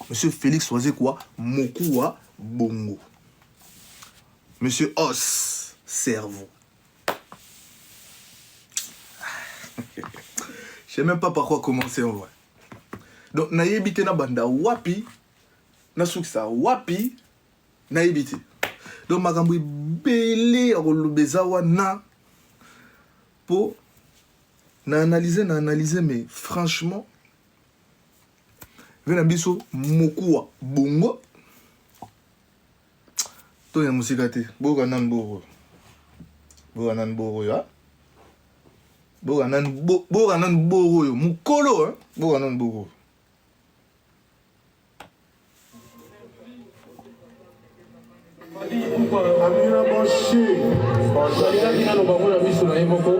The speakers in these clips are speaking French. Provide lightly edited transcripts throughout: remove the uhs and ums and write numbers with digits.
Monsieur Félix Oisé quoi Mokuwa Bongo. Monsieur Os cerveau. Je sais même pas par quoi commencer en vrai. Donc na yebite na banda wapi na suksa wapi na yebite. Donc makambo belé rolobeza wana pour na analyser mais franchement vena biso Mokuwa Bongo to ya musika te boka nan boro ya boka nan boro yo mukolo hein boka nan boro Amina Banché. Fali la bina no bango na biso na yemoko.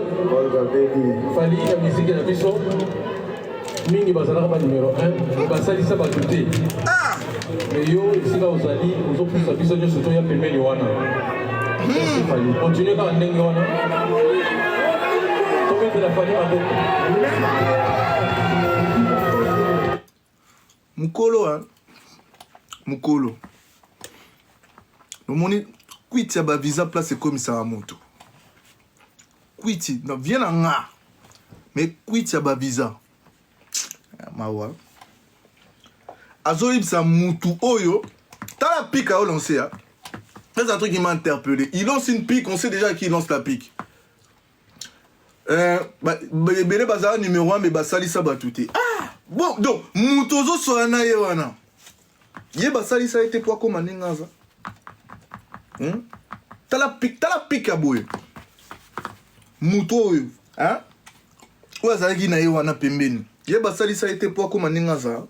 Fali ya musique na biso. Mingi bazalaka ba numéro 1, basalisa batute. Mais yo sika ozali ozopesa biso nyonso to ya pembeni wana. Merci Fali. Continue kaka ndenge wana. Tobete la Fali maboko. Mukolo hein. Mukolo. Nomoni kwiti ya ba visa place commissaire moto. Kwiti, non viens en nga. Mais kwiti ya ba visa. Mawa. Azoïbsa Moutou Oyo. T'as la pique à lancer. Hein? C'est un truc qui m'a interpellé. Il lance une pique, on sait déjà qui lance la pique. Belé Bazar numéro 1, mais Basali Sabatouté. Ah! Bon, donc, Moutozo Sorana Yewana. Yé Basali ça a été quoi comme Aningaza? T'as la pique à bouer. Moutou Oyo. Hein? Ou Azaki na Yewana Pembeni. Yé basali ça a été pour comme Ningaza.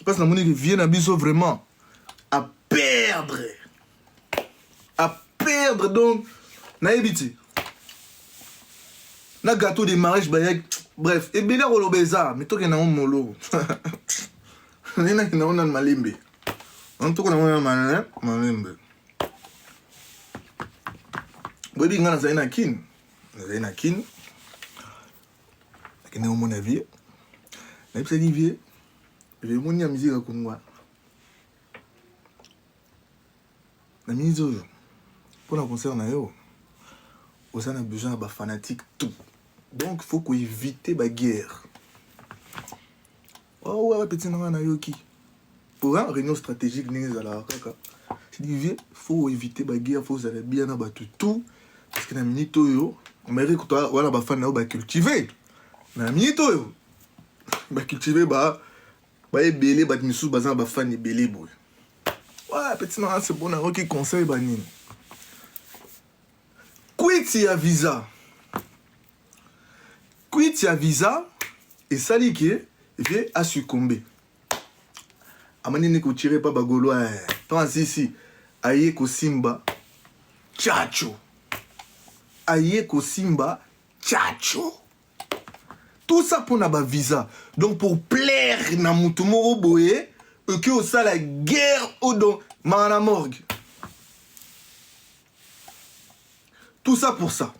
Parce que la monnaie vient à biso vraiment à perdre. À perdre donc. Naïbiti. Na gâteau de mariage bayak. Bref. Et bien là on l'obéza. Mais toi qui n'a pas molo. Nina qui n'a pas malimbe. En tout cas on a malimbe. Bobi ngana zaina kin. Zaina kin. Qui n'est au mon avis, mais c'est Olivier, je vais monter la musique à Congo. La musique, pour la concert, on a besoin de fanatiques tout. Donc, il faut qu'on évite la guerre. Oh, ouais, petit nom, on a yoki. Pour une réunion stratégique, il faut éviter la guerre, il faut aller bien abattre tout. Parce que la minute, on mérite que toi, on a fan cultiver. Na minito yo ba cultiver ba ebele ba misu bazan ba fan ebele boy. Ouais, petit non c'est bon na qui conseil ba nini. Quit ya visa et sali qui vient à succomber. Amani ne ko tirer pas bagolo tant ici aye ko simba chacho. Aye ko simba chacho. Tout ça pour n'a pas visa. Donc pour plaire na mutumoro boye, que au ça la guerre au don mana morgue. Tout ça pour ça.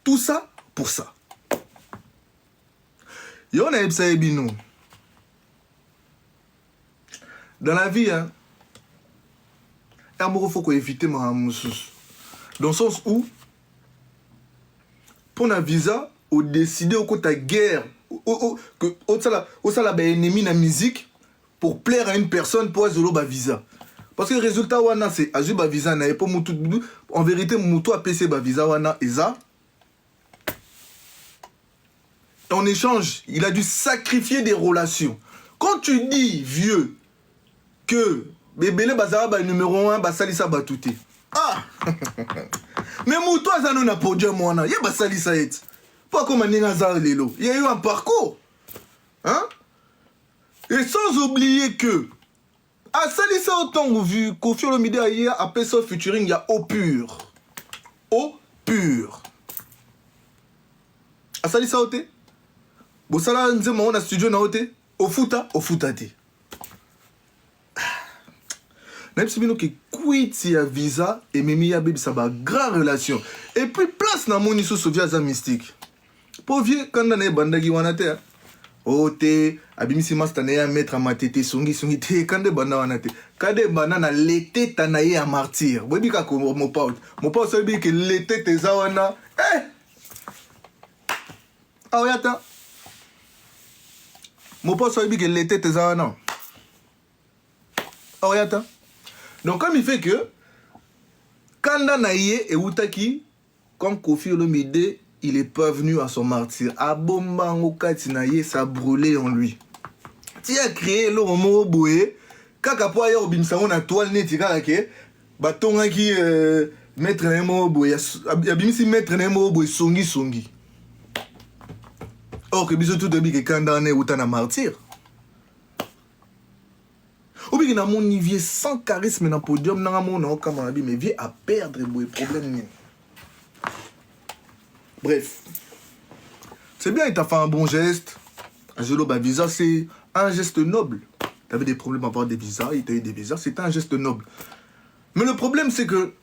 Tout ça pour ça. Yo na ebsa ebino. Dans la vie hein. Il faut qu'on évite ma moussous. Dans le sens où pour un visa ou décider au côté guerre que au ça la ennemi na musique pour plaire à une personne pour zolo ba visa parce que le résultat wana c'est azu ba visa na pas mutu en vérité mutu a PC ba visa wana eza en échange il a dû sacrifier des relations. Quand tu dis vieux que bébé bazara ba numéro 1 ba salisa ba touté ah mais mutu azano na podium wana ya ba salisa et pas comme un Ningazar Lelo. Il y a eu un parcours. Hein? Et sans oublier que, à Salissa autant vu Kofi Olomide hier appelé ça featuring, il y a eau pure. Eau pure. À Salissa Ote? Bon, ça là, nous avons un studio na Ote? Au Futa te. Même si nous qui quitte si à visa et Mimi ya baby ça va grande relation. Et puis place na moni sous via za mystique. Pour vieux quand on est bandagi wanate oh te abimisi master na ya mettre matete songi te kande bana wana te kande bana na l'été tana ye ya martyr bobi ka ko mo pa so bi ke l'été te za wana oyata mo pa so bi ke l'été te za wana oyata donc comme il fait que kanda na ye e utaki comme Kofi Olomide il est pas venu à son martyr. Abombango Katinaye, ça a brûlé en lui. Tu as créé le roman Boé. Kaka po ayer obimsango na toile neti kaka ke batonga ki mettre na mo boye. Abimisi mettre na mo boye songi. Or que biso tout debi ke kanda na uta na martyr. Obi na mon niveau sans charisme na podium na mon na okama bi mais vie à perdre boye problème ni. Bref, c'est bien, il t'a fait un bon geste. Un visa, c'est un geste noble. Tu avais des problèmes à avoir des visas, il t'a eu des visas, c'est un geste noble. Mais le problème, c'est que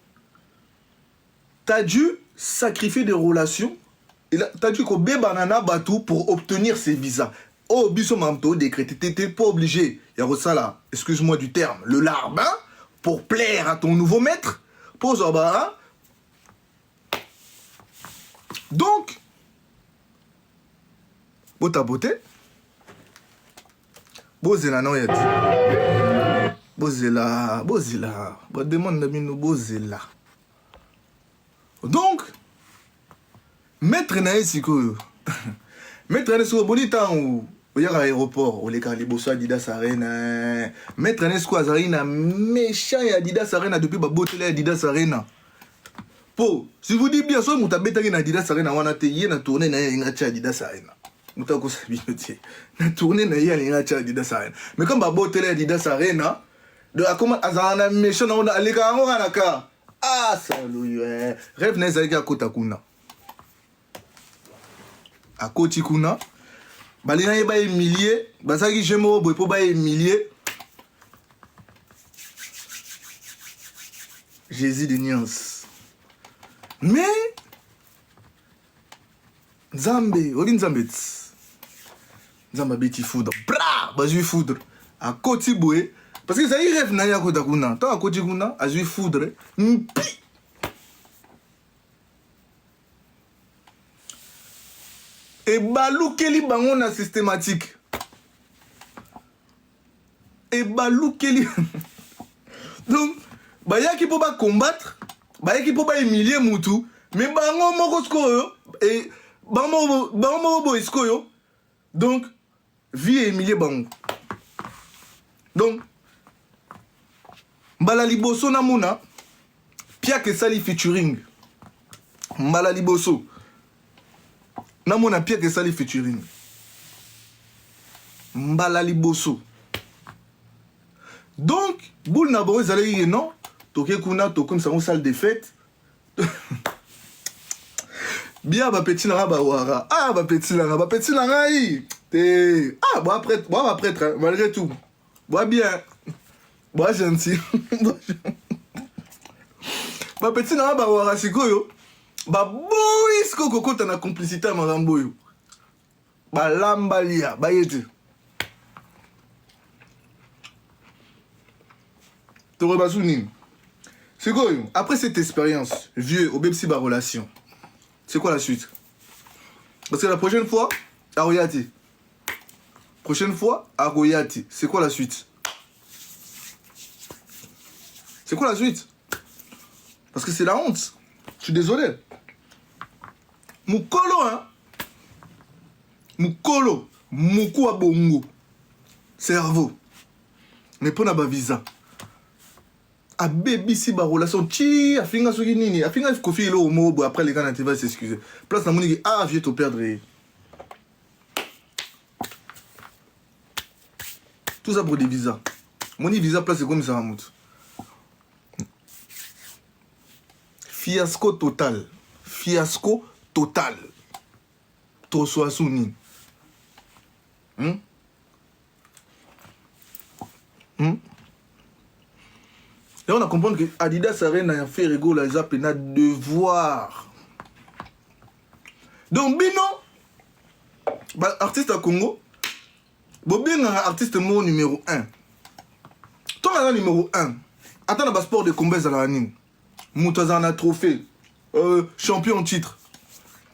tu as dû sacrifier des relations. Tu as dû qu'on banana batou pour obtenir ces visas. Oh, biso mamto décrété, tu n'étais pas obligé. Il y a ça là, excuse-moi du terme, le larbin, pour plaire à ton nouveau maître. Pour Zoba, donc, bota beauté, bozela non yati, bozela, bon demande de nous bozela. Donc, maître nae siko, maître nae siko bonita ou y a aéroport, ou les calibosso Adidas Arena, maître nae siko azarina méchant Adidas Arena depuis ba botele Adidas Arena. Po, si vous dites bien ça, vous avez dit que Adidas Arena, on a été na tournée na Adidas Arena. Vous avez dit na tournée na Adidas Arena. Mais comme babo télé Adidas Arena, de comment azana méchant on a les gars on a ka. Ah salut rêve na zaki à Kotakuna. À Kotikuna, balina yeba milliers, bazaki jemo boy po ba milliers. Jésus de Niance. Mais Nzambe, Oli Nzambe beti foudre, bra, bazui foudre, à Koti Boué, parce que ça y rêve na ya Kotakuna, tant à Koti Kuna, à zui foudre, mpi. Et balou keli bangona systématique. Et balou keli. Donc, baya qui peut pas combattre. Bah qui peut pas humilier Moutou, mais bango moko skoyo et bango bo skoyo. Donc vie et humilier bango. Donc mbala liboso na mona pia que sali featuring. Mbala liboso na mona pia que sali featuring. Mbala liboso. Donc boule na bo ezali non. Toké kuna to comme ça en salle de fête. Bien ba petit na ba wara. Ah ba petit na ngai. Te ah bon après malgré tout. Bois bien. Bois gentil. Ba petit na ba wara sikoyo. Ba boy sko kokota na complicité à marambo yo. Ba lambalia ba yete. To rebasouni. C'est quoi? Après cette expérience, vieux, au même si ma relation, c'est quoi la suite? Parce que la prochaine fois, à Royati. Prochaine fois, à Royati. C'est quoi la suite? C'est quoi la suite? Parce que c'est la honte. Je suis désolé. Moukolo, hein? Moukolo. Moukou à bongo. Cerveau. Mais pour n'a visa. A baby si ba relation ti a finga soki nini a finga Kofi lo mo après les gars na va s'excuser place na moni ah vieux te perdre tout ça pour des visas moni visa place c'est comme ça Mamout fiasco total to so asuni Et on a compris que Adidas Arena a fait rigolo les appels à devoir. Donc Bino, artiste à Congo, Bobien artiste mo numéro 1. Toi numéro 1. Attends le sport de combat à la ligne. Moutazana trophée. Champion en titre.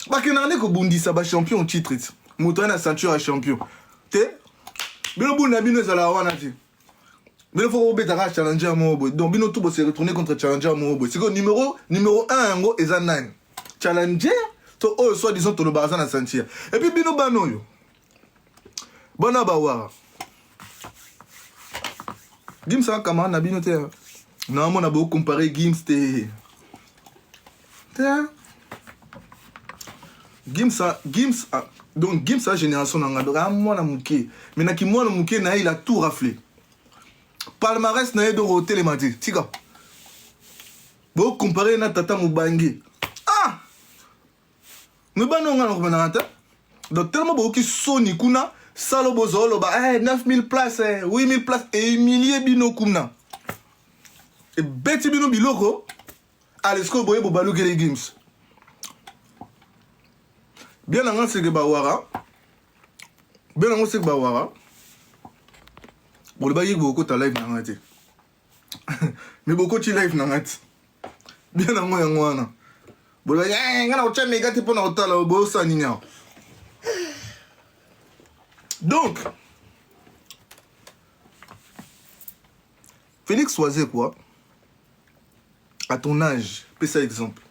Bah que n'en est que Bundi ça va champion en titre. Moutazana ceinture à champion. T'es Bino Bunda Bino Zala wana ti. Bino faut obétara challenger mo boy. Donc Bino tout se retourner contre challenger mo boy. C'est que numéro 1 ngo eza 9. Challenger to oh soit disons to le baza na ceinture. Et puis Bino Bano yo. Bona Bawara. Gims a comment na Bino te. Non, on a beaucoup comparé Gims te. Donc Gims a génération n'a moi na mouké. Mais na ki moi na mouké na il a tout raflé. Palmarès na de roté les mati. Tika. Beaucoup comparé na tata Mubangi. Ah. Me bano nga na nata. Donc tellement beaucoup qui soni kuna salo bozolo ba 9000 places 8000 places et milliers bino kuna. Et beti bino biloko allez ce que boye bo balu les Gims. Bien avant c'est que Bawara. Bien avant c'est que Bawara. Bon le baye beaucoup ta live nangati. Mais beaucoup de live nangati. Bien avant yangwana. Bon le baye ngana ocha mega tipo na otala bo saninya. Donc Félix Oisé quoi? À ton âge, fais ça exemple.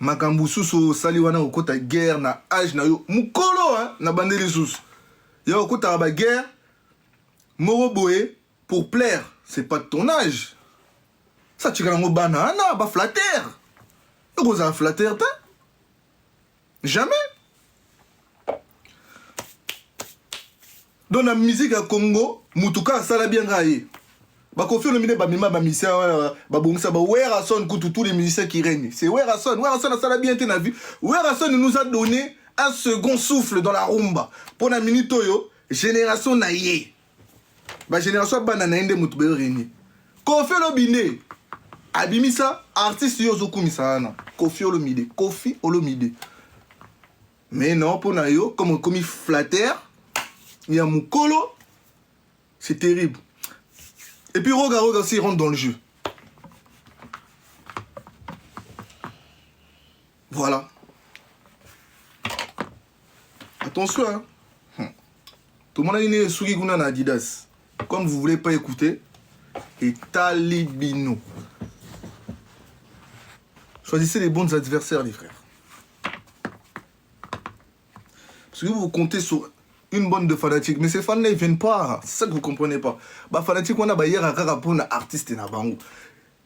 Makambu susu saliwana okota guerre na âge na yo mukolo hein na bandeli susu. Ya okota ba guerre moroboé pour plaire, c'est pas de ton âge. Ça tu gango banana ba flatter. Vous avez flatter ta? Jamais. Dans la musique à Congo, mutuka sala bien gaé. Bah Kofi Olomide ba mima ba musicien ba bongisa ba Werason kutu tous les musiciens qui règnent. C'est Werason ça l'a bien été na vie. Werason nous a donné un second souffle dans la rumba. Pour la minute yo génération naïe. Ba génération banana inde mutu be régné. Kofi Olomide abimisa artiste yo zokumisa na. Kofi Olomide. Mais non pour na yo comme il flatter, il y a mukolo. C'est terrible. Et puis regarde aussi, il rentre dans le jeu. Voilà. Attention, hein. Tout le monde a une Sugiguna na Adidas. Comme vous ne voulez pas écouter, et Talibino. Choisissez les bons adversaires, les frères. Parce que vous comptez sur une bande de fanatiques, mais ces fans-là ils viennent pas, c'est ça que vous comprenez pas. Bah fanatique on a ba hier à pour un artiste na bango.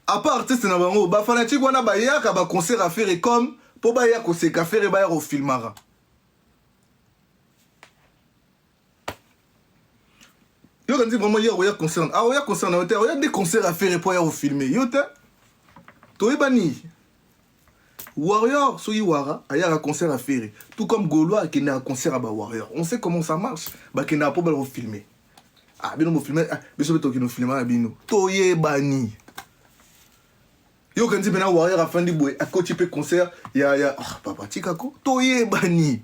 À part artiste na bango, bah fanatique on a ba hier à ba concert à faire et comme pour ba hier concert à faire et ba hier au filmara. Yo quand dit vraiment hier au concert, ah au concert na hôtel, il y a des concerts à faire et pour hier au filmer. Yo te toi bani Warrior, soy Wara, il y a un concert à faire. Tout comme Gaulois qui n'a un concert à Warrior. On sait comment ça marche. Bah, qui n'a pas besoin de filmer. Ah, bien, on filmer. Ah, bien sûr, qui nous filme à Bino. Toye Bani. Yo, quand tu viens Warrior à fin du bois, à côté de concert, il y a. Ah, papa, Tikako. Toye Bani.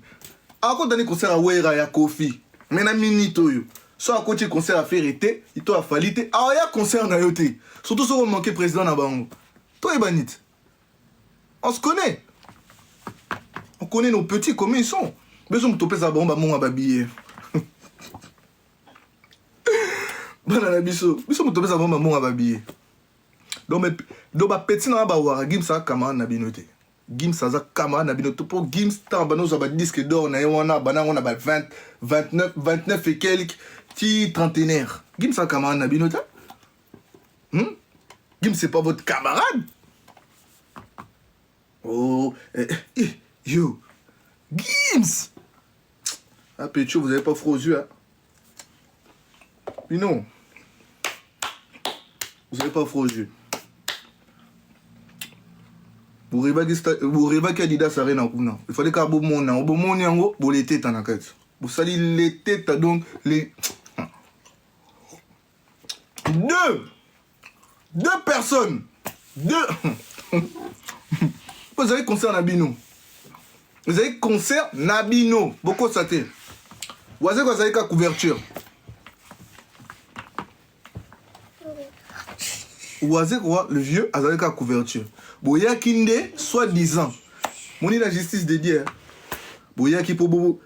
À côté d'un concert à Wera, il y a Kofi. Mais na mini Toyo. Soit à côté de concert à faire été, il t'a fallu. Ah, il y a concert à Yoté. Surtout si on manque président à Bango. Toye Bani. On se connaît. On connaît nos petits comme ils sont. Mais je me topais ça bon, bah mon ababillé. Banana biso. Biso me topais ça bon, bah mon ababillé. Donc bah petit na ba wara Gims a kama na binote. Gims a kama na binote pour Gims tant bah nous a ba disque d'or na yona banana on a ba 29 et quelques petits trentenaires. Gims a kama na binote. Gims c'est pas votre camarade. Oh, yo, Gims! Ah, Pécho, vous avez pas froid aux yeux, hein? Mais non. Vous avez pas froid aux yeux. Vous rêvez qu'Adidas Arena en Kuna. Il fallait qu'à Boumon, au Boumon, Yango, vous les têtes en enquête. Vous salez les têtes, donc les. Deux personnes. Vous avez concert Nabino. Vous avez concert Nabino. Beaucoup ça t'est. Oisé quoi ça y couverture. Oisé quoi le vieux a sa couverture. Boya kinde soi-disant. Moni la justice de Dieu. Boya qui pour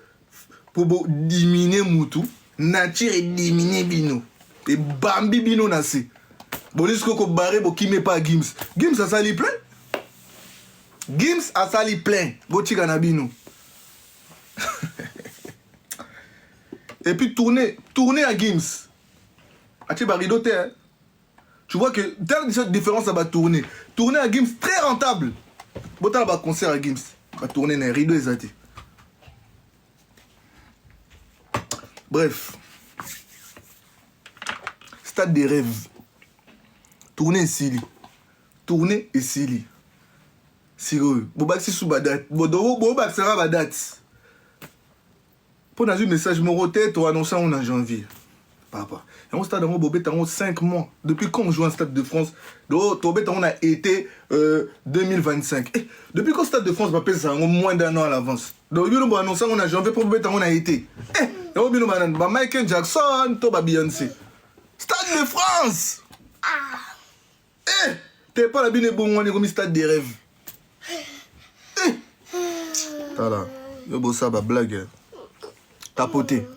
diminuer Moutou, nature et diminuer Bino. Et Bambi Bino nasi. Bolis ko barré bo qui met pas Gims. Gims a sali plein. Gims a sali plein. Bo tika na Bino. Et puis tourner à Gims. Ati barido te. Hein? Tu vois que telle différence ça va tourner. Tourner à Gims très rentable. Bon t'as un concert à Gims. Va tourner dans les rideaux et zati. Bref. Stade des rêves. Tourner ici. Tourner ici. Sérieux. Bobak si sous badat. Bobak sera badat. Pour un message moroté, tu as annoncé en janvier. Papa. Et on stade en Bobet en 5 mois. Depuis quand on joue en Stade de France? Tobet on a été 2025. Et depuis quand Stade de France va payer ça en moins d'un an à l'avance. Donc on a annoncé en janvier pour Bobet on a été. Michael Jackson, Toba Beyoncé. Stade de France. T'es pas la bine bon on est comme stade des rêves. Voilà. Yo bo ça va blague. Tapoter.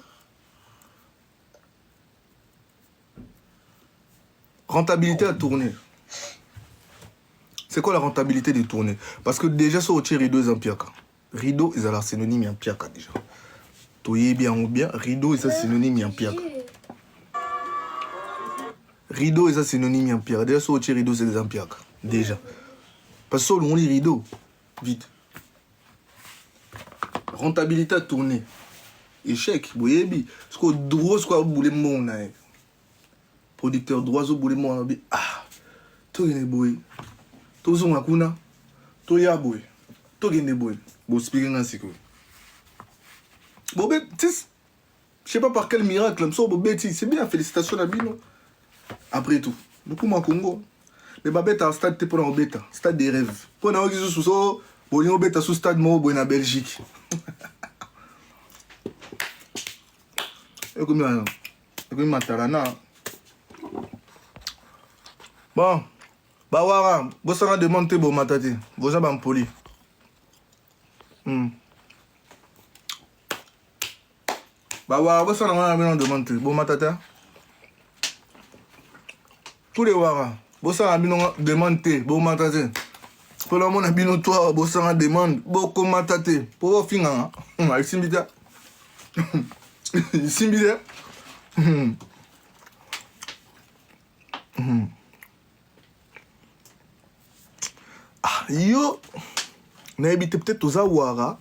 Rentabilité à tourner. C'est quoi la rentabilité de tourner? Parce que déjà sur le rideau ils ont pire. Rideau ils ont la synonyme en pire déjà. Toyé bien ou bien rideau ils ont synonyme en pire. Rideau ils ont synonyme en pire. Déjà sur le rideau c'est des empires déjà. Parce que on lit rideau vite. Rentabilité à tourner. Échec, boyebi. Ce qu'on droit ce qu'on boule mon producteur droit au boule mon ah. To gene boy. To zo makuna. To ya boy. To gene boy. Bo speaking ainsi que. Bon ben tis. Je sais pas par quel miracle me sort bêtise. C'est bien, félicitations à Bino. Après tout, beaucoup moins Congo. Mais babette en stade t'es pour un bêta, stade des rêves. Pour un autre sous ça, bon on bêta sous stade mo bon en Belgique. Et comme matarana. Bon, bawara, vous serez demandé bon matate, vous avez un poli. Bawara, vous serez demandé bon matate. Tous les wara, vous serez demandé bon matate. Pour le monde, abino toi, vous serez demandé bon matate. Pour vous finir, avec Simbida. Simbida. Ah, yo, n'habite peut-être aux Awara.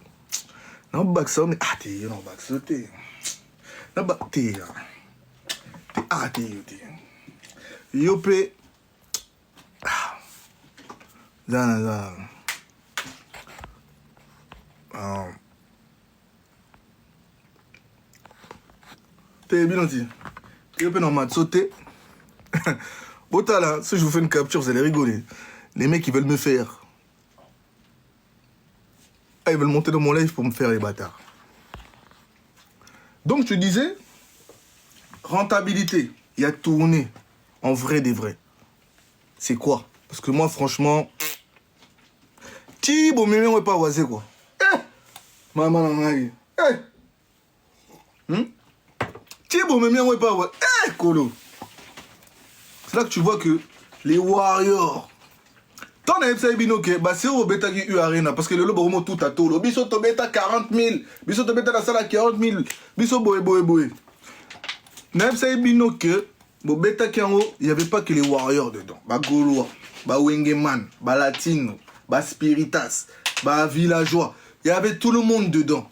Non, baksa, mais ah, t'es, non, baksa, t'es. Non, bah, t'es. Ah, t'es. Yo, pe. Ah. Zan. T'es bien dit. Yo, pe, non, m'a sauté. Bota là, si je vous fais une capture, vous allez rigoler. Les mecs, ils veulent me faire. Ah, ils veulent monter dans mon live pour me faire les bâtards. Donc, tu disais, rentabilité, il y a tourné en vrai des vrais. C'est quoi? Parce que moi, franchement, Thibaut, mais on n'est pas oisé, quoi. Maman, Thibaut, mais on n'est pas oisé. Colo. C'est là que tu vois que les Warriors. Tant on a fait bino que bah c'est au bêta qui eu arena parce que le lobo tout à tout. Biso to bêta 40 000. Biso to bêta la salle à 40 000. Biso boy. N'a fait bino que bon bêta qui en haut, il y avait pas que les Warriors dedans. Bah Gaulois, bah Wengeman, bah Latino, bah Spiritas, bah Villageois. Il y avait tout le monde dedans.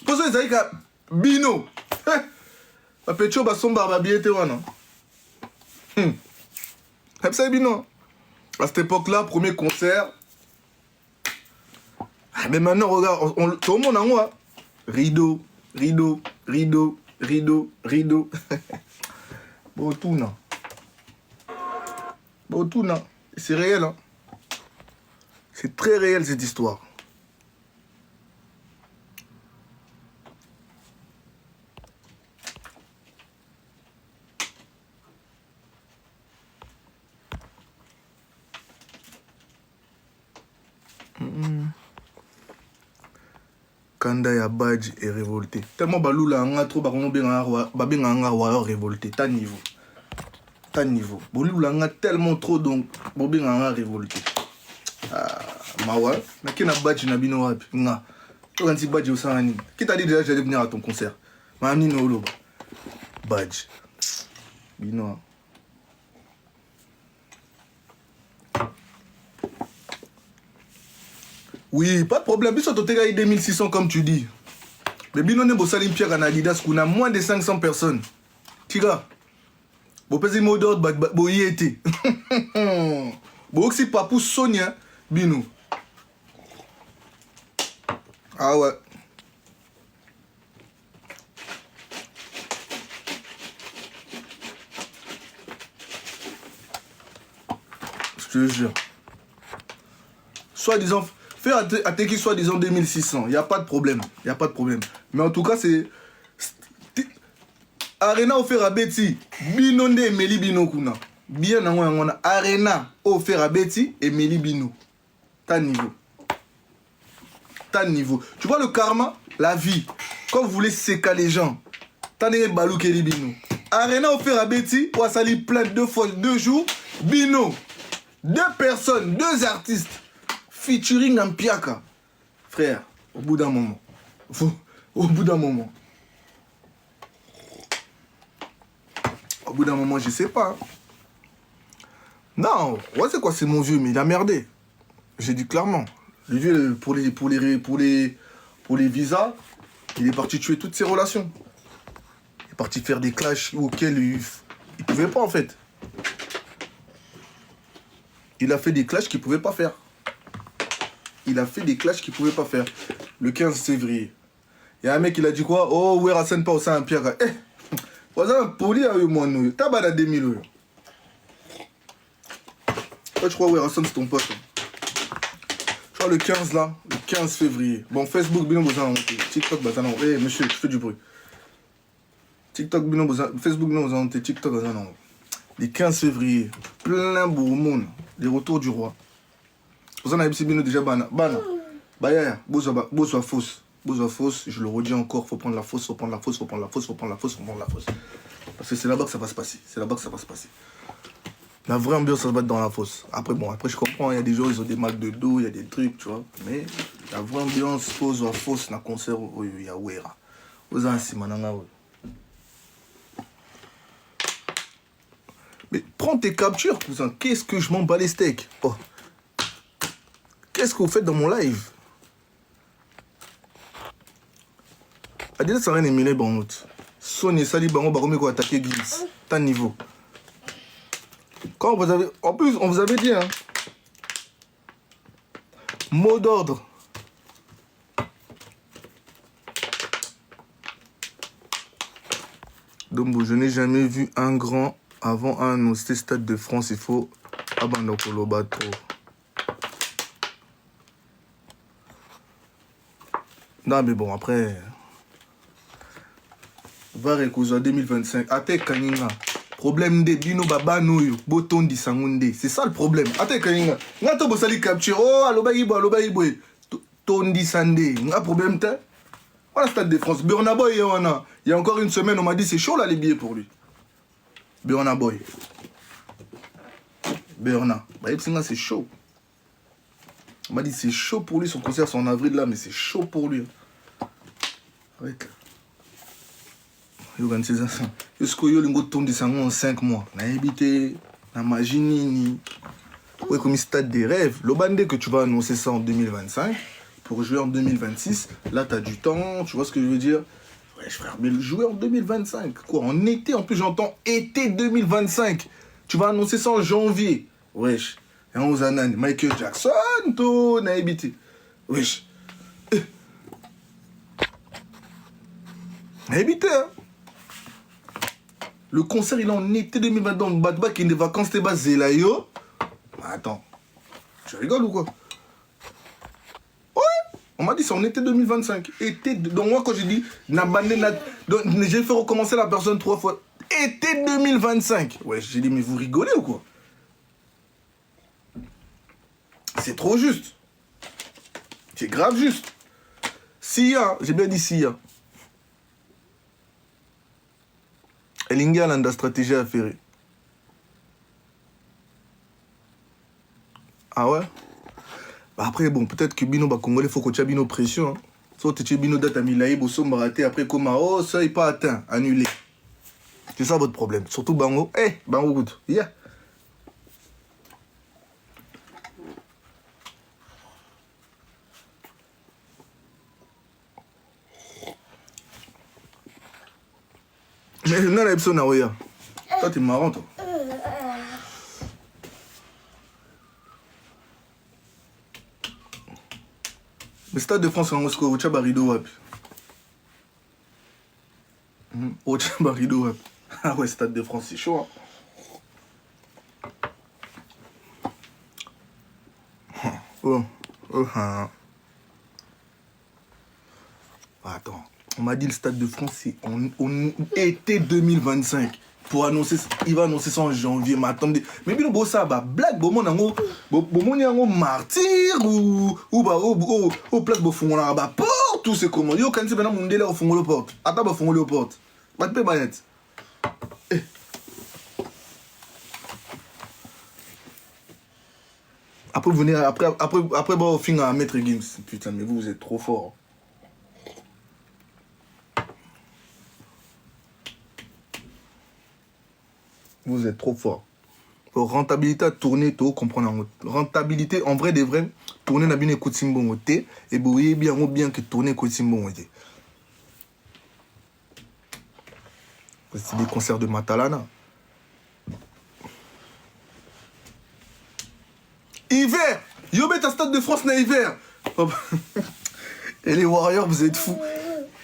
Pour ça ils avaient bino. Bah Pecho bah son barba bien était non. À cette époque-là, premier concert. Ah, mais maintenant, regarde, tout le monde en haut. Rideau. Bon, tout, non. C'est réel, hein. C'est très réel, cette histoire. Kanda ya badge est révolté. Tellement Baloula anga trop babenganga wa révolté. Ta niveau. Ta niveau. Baloula anga tellement trop donc babenganga révolté. Ah, mawa. Mais qui n'a badge na bino wapi? Nga. Toi quand badge au sangani. Qui t'a dit déjà j'allais venir à ton concert? Mami no lo. Badge. Bino. Oui, pas de problème. Bis Totega 2600 comme tu dis. Mais bino ne bosalim Pierre en Adidas qu'on a moins de 500 personnes. Tiga. Bo pesi modot bo yete. Bo oxy papou Sonia bino. Ah ouais. Je te jure. Soit disant faire attaquer soit disant 2600, il n'y a pas de problème, il y a pas de problème. Mais en tout cas c'est Arena offert à Betty, Binonde et Meli Bino kuna. Bien on a Arena offert à Betty et Meli Bino. T'as niveau. T'as niveau. Tu vois le karma, la vie. Quand vous voulez sécar les gens, t'as des balou Keli Bino. Arena offert à Betty, ou à sali plein 2 fois 2 jours, Bino. 2 personnes, 2 artistes. Featuring en Piaka. Frère, au bout d'un moment. Au bout d'un moment. Au bout d'un moment, je sais pas. Non, ouais, c'est quoi, c'est mon vieux, mais il a merdé. J'ai dit clairement. Le vieux, pour les visas, il est parti tuer toutes ses relations. Il est parti faire des clashs auxquels il pouvait pas, en fait. Il a fait des clashs qu'il pouvait pas faire. Il a fait des clashs qu'il pouvait pas faire. Le 15 février. Il y a un mec qui a dit quoi? Oh, ouais, Rasen pas au Saint-Pierre. Eh, vous avez un poli à eux, moi, nous. T'as bas 2000 euros. Toi, je crois, ouais, Rasen, c'est ton pote. Je crois le 15 là, le 15 février. Bon, Facebook, bien vous en TikTok, bah, non. Eh, monsieur, tu fais du bruit. TikTok, bien vous en Facebook, bien vous en TikTok, bah, non. Le 15 février, plein beau monde. Les retours du roi. Vous en avez déjà bana. Bah, ya, beau fausse. Beau fausse, je le redis encore, faut prendre la fausse, faut prendre la fausse, faut prendre la fausse, faut prendre la fausse, faut prendre la fausse. Parce que c'est là-bas que ça va se passer. C'est là-bas que ça va se passer. La vraie ambiance, ça va être dans la fosse. Après, bon, après, je comprends, il y a des gens, ils ont des mal de dos, il y a des trucs, tu vois. Mais la vraie ambiance, pose en fosse, dans le concert, il y a Ouera. Vous avez un simananga, oui. Mais prends tes captures, cousin. Qu'est-ce que je m'en bats les steaks? Oh. Qu'est-ce que vous faites dans mon live? Adidas, ça n'a rien émilé, bon, Sony, Sali, Bango, Baromé, quoi, attaquer Gims. T'as niveau. Quand vous avez... En plus, on vous avait dit, hein. Mot d'ordre. Donc, je n'ai jamais vu un grand avant un hosté Stade de France. Il faut abandonner le bateau. Non, mais bon, après... Va récouser 2025. Ate Kaninga. Problème de Bino Baba Noyo. Boton di Sangunde. C'est ça le problème. Ate Kaninga. Nga to bosali capture. Oh, aloba ibo. Tondi Sande. Nga problème te. Voilà Stade de France. Burna Boy, il y a encore une semaine, on m'a dit c'est chaud là les billets pour lui. Burna Boy. Burna. Bah, c'est chaud. On m'a dit c'est chaud pour lui. Son concert c'est en avril là, mais c'est chaud pour lui. Avec. Jusqu'au yo lingo tondi sango en 5 mois. Na habité, na magini, ouais comme stade des rêves. Le bandé que tu vas annoncer ça en 2025 pour jouer en 2026. Là t'as du temps, tu vois ce que je veux dire? Ouais frère, mais jouer en 2025 quoi? En été en plus j'entends été 2025. Tu vas annoncer ça en janvier. Wesh. Et on zanan Michael Jackson to na habité. Wesh. Na habité hein. Le concert, il est en été 2020 dans le Badba qui est des vacances, t'es basé là, yo. Attends, tu rigoles ou quoi? Ouais, on m'a dit c'est en été 2025. Été, donc moi, quand j'ai dit, j'ai fait recommencer la personne 3 fois. Été 2025. Ouais, j'ai dit, mais vous rigolez ou quoi? C'est trop juste. C'est grave juste. Sia, j'ai bien dit Sia. Elingi a la stratégie à faire. Ah ouais? Bah après, bon, peut-être que Bino Congolais, il faut que tu aies Bino pression. Hein. Soit tu as Bino date à Milaï, Bosso Maraté, après comment, oh, ça n'est pas atteint, annulé. C'est ça votre problème. Surtout Bango. Eh, hey, Bango good. Yeah. Mais non, la personne Naoya. Toi, t'es marrant, toi. Le Stade de France en Moscou, au Tchabarido Wap. Au Tchabarido Wap. Ah ouais, Stade de France, c'est chaud. Hein. Oh. Oh, hein. Attends, on m'a dit le Stade de France, c'est en été 2025. Pour annoncer, il va annoncer ça en janvier. Mais attendez, mais bien bon ça, bah blague, bon mon martyr ou place bon fond là, bah porte tout c'est comment. Yo quand c'est maintenant mon délai au fond le porte. Attends bah fond le porte. Bah te baguette. Après vous venez après bah au fin à Maître Gims. Putain mais vous êtes trop fort. Vous êtes trop fort. Rentabilité à tourner, tu comprends. Rentabilité, en vrai, des vrais, tourner n'a bien écouté Simbon au thé, et vous voyez bien que tourner écoute Simbon au thé. C'est des concerts de Matalana. Hiver! Yo, ta Stade de France n'a hiver! Et les Warriors, vous êtes fous.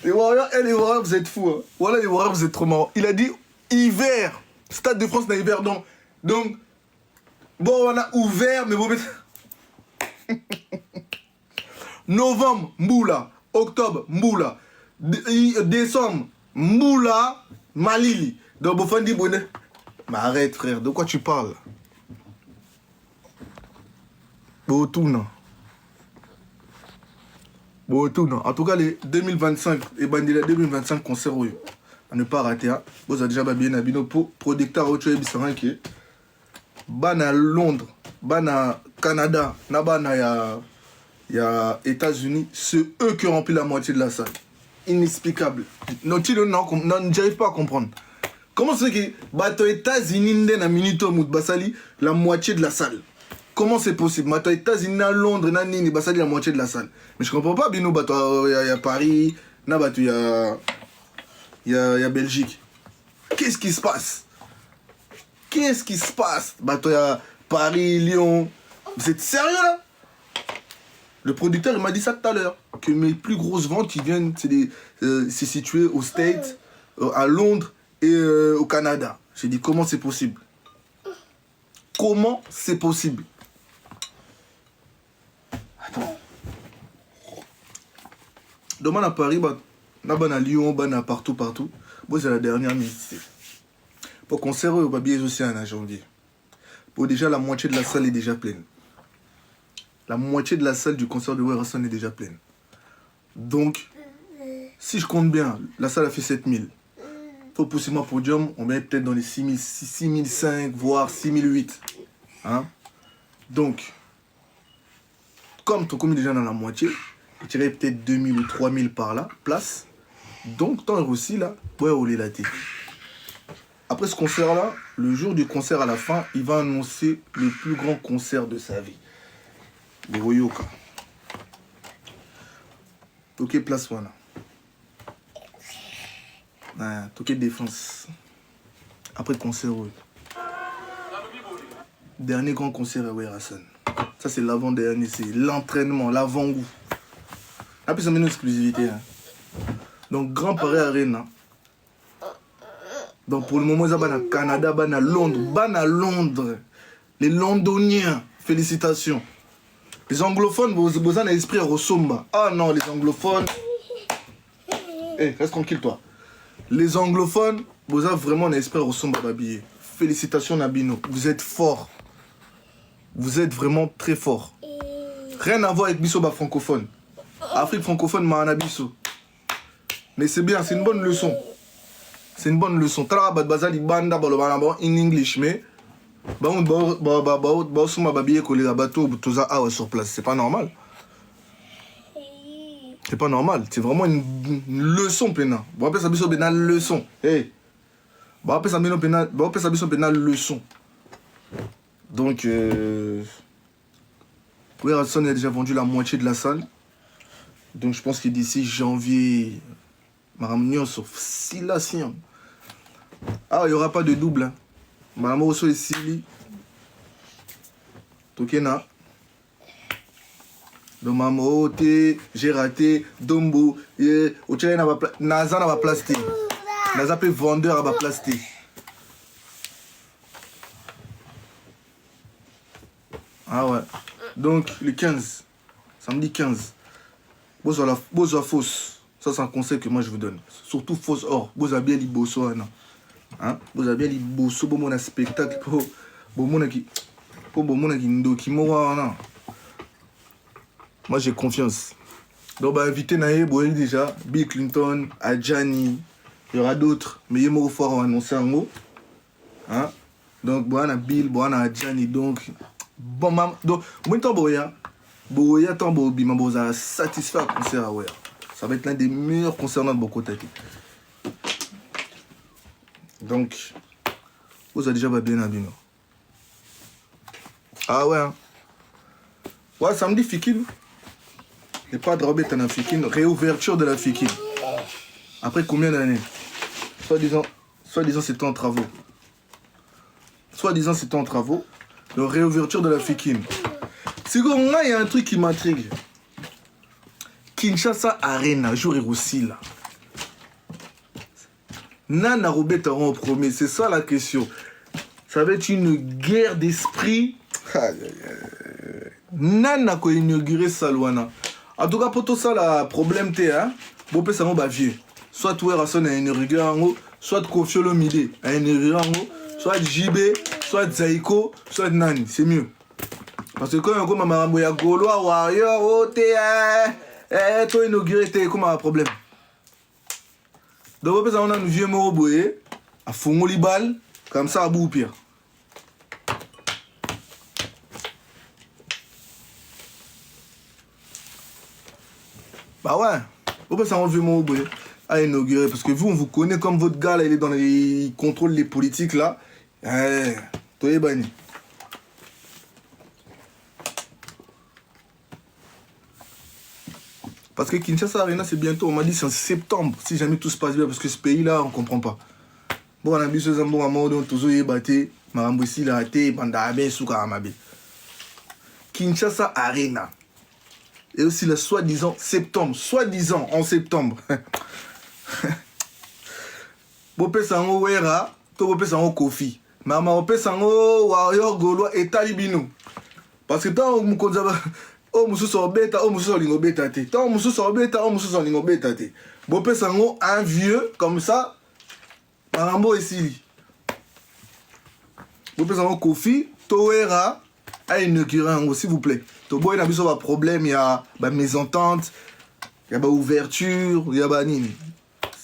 Les Warriors, vous êtes fous. Hein. Voilà, les Warriors, vous êtes trop marrants. Il a dit hiver! Stade de France n'a hiver, donc, bon, on a ouvert, mais bon, novembre, Mboula, octobre, Mboula, décembre, Mboula, Malili. Donc, bon, dit bonnet. Mais arrête, frère, de quoi tu parles? Bon, tout, non. Bon, tout, non. En tout cas, les 2025, et Bandila 2025, concert, oui. À ne pas rater, hein. Vous avez déjà bien habillé pour producteur autre chose qui est à Londres, à Canada, il y a États-Unis, c'est eux qui ont rempli la moitié de la salle. Inexplicable. Non, j'arrive pas à comprendre. Comment c'est que aux États-Unis, dans Minito Basali, la moitié de la salle? Comment c'est possible? Aux États-Unis, à Londres, dans Basali, la moitié de la salle. Mais je comprends pas, Bino, il y a Paris, il y a Belgique. Qu'est-ce qui se passe? Qu'est-ce qui se passe? Il y a Paris, Lyon. Vous êtes sérieux là? Le producteur il m'a dit ça tout à l'heure. Que mes plus grosses ventes qui viennent, c'est situé aux States, à Londres et au Canada. J'ai dit comment c'est possible? Comment c'est possible? Attends. Demain à Paris, à Lyon, partout. Bon, c'est la dernière minute. Pour concert, on va bien aussi en janvier. Pour déjà, la moitié de la salle est déjà pleine. La moitié de la salle du concert de Werrason est déjà pleine. Donc, si je compte bien, la salle a fait 7000. Faut pousser moi podium, on met peut-être dans les 6005, voire 6008. Hein? Donc, comme ton commis est déjà dans la moitié, tu tirais peut-être 2000 ou 3000 par là, place. Donc, tant aussi là, ouais, on est là. Après ce concert-là, le jour du concert à la fin, il va annoncer le plus grand concert de sa vie. Le Royoka. Toké place voilà. Toké défense. Après le concert, oui. Dernier grand concert à Werrason. Ça, c'est l'avant-dernier, c'est l'entraînement, l'avant-goût. Après, ça met une exclusivité. Hein. Donc, Grand Paris Arena. Donc, pour le moment, ça va au Canada, va à Londres. Les Londoniens, félicitations. Les anglophones, vous avez un esprit à Rosomba. Ah non, les anglophones. Reste tranquille, toi. Les anglophones, vous avez vraiment un esprit à Rosomba, Babillé. Félicitations, Nabino. Vous êtes forts. Vous êtes vraiment très forts. Rien à voir avec Bissoba francophone. Afrique francophone, Mahanabiso. Mais c'est bien, c'est une bonne leçon. C'est une bonne leçon. Tara Bazali Banda en English, mais. Sur place. C'est pas normal. C'est pas normal. C'est vraiment une leçon, Pena. Bon, après, ça a une leçon. Hey. Bon, après, ça a une leçon. Donc, Hudson a déjà vendu la moitié de la salle. Donc, je pense que d'ici janvier, Maram sur Silation. Ah, il n'y aura pas de double. Hein. Maram Osso et Sili. Tokena. Donc, Maman, j'ai raté. Dombo. Naza n'a pas plasté. Naza peut vendeur à pas plasté. Ah ouais. Donc, le 15. Samedi 15. Bozo fausse. Ça, c'est un conseil que moi je vous donne. Surtout fausse or. Bozo bien li bosso. Hein? Bozo bien li bosso. Bon, mon spectacle. Bon, mon qui. Bon, mon qui mourra. Moi, j'ai confiance. Donc, bah, invité Naé, bon, déjà. Bill Clinton, Adjani. Il y aura d'autres. Mais il y a mots forts à annoncer un mot. Hein? Donc, bon, on a Bill, bon, on a Adjani. Donc, bon, maman. Donc, moi, Boya Tambo Bima Boza satisfait à concert. Ouais. Ça va être l'un des meilleurs concerts de Boko Tati. Donc, vous avez déjà bien à Bino. Ah ouais. Hein. Ouais, samedi Fikin. Et pas de Robert en Fikin. Réouverture de la Fikin. Après combien d'années? Soi-disant c'était en travaux. Donc, réouverture de la Fikin. C'est comme moi, il y a un truc qui m'intrigue. Kinshasa Arena, jour et aussi là. Nana Robert en premier, c'est ça la question. Ça va être une guerre d'esprit. Nana ko inauguré Salwana. En tout cas, pour tout ça, le problème t'es, hein. Bon, ça va vieux. Soit Toué Rasson a inauguré en haut, soit Kofi Olomide a inauguré en haut, soit JB, soit Zaiko, soit Nani. C'est mieux. Parce que quand on a un Gaulois, Warrior, oh, toi inauguré, t'es comme un problème. Donc, on a un vieux mot à fond les balles, comme ça, à bout pire. Bah ouais, on peut un vieux mot à inaugurer. Parce que vous, on vous connaît comme votre gars, là, il est dans les. Il contrôle les politiques, là. Toi, il est banni. Parce que Kinshasa Arena, c'est bientôt, on m'a dit c'est en septembre, si jamais tout se passe bien, parce que ce pays-là, on ne comprend pas. Bon, on a vu ce Zambo à Modo, Tozo est battu, Marambousi l'a raté, Bandabe, Souka Amabe. Kinshasa Arena. Et aussi le soi-disant septembre, soi-disant en septembre. Bopé Sango Wera, to Bopé Sango Kofi. Maman Bopé Sango Warrior Gaulois et Talibino. Parce que tant on oh musu so beta, oh musu so lingo beta te. Tant musu so beta, oh musu so lingo beta te. Bopé Sango un vieux comme ça. Marambo ici. Bopé Sango Kofi, Toera a inauguré s'il vous plaît. Tobo il a un problème, il y a mésentente, il y a ouverture, il y a nini.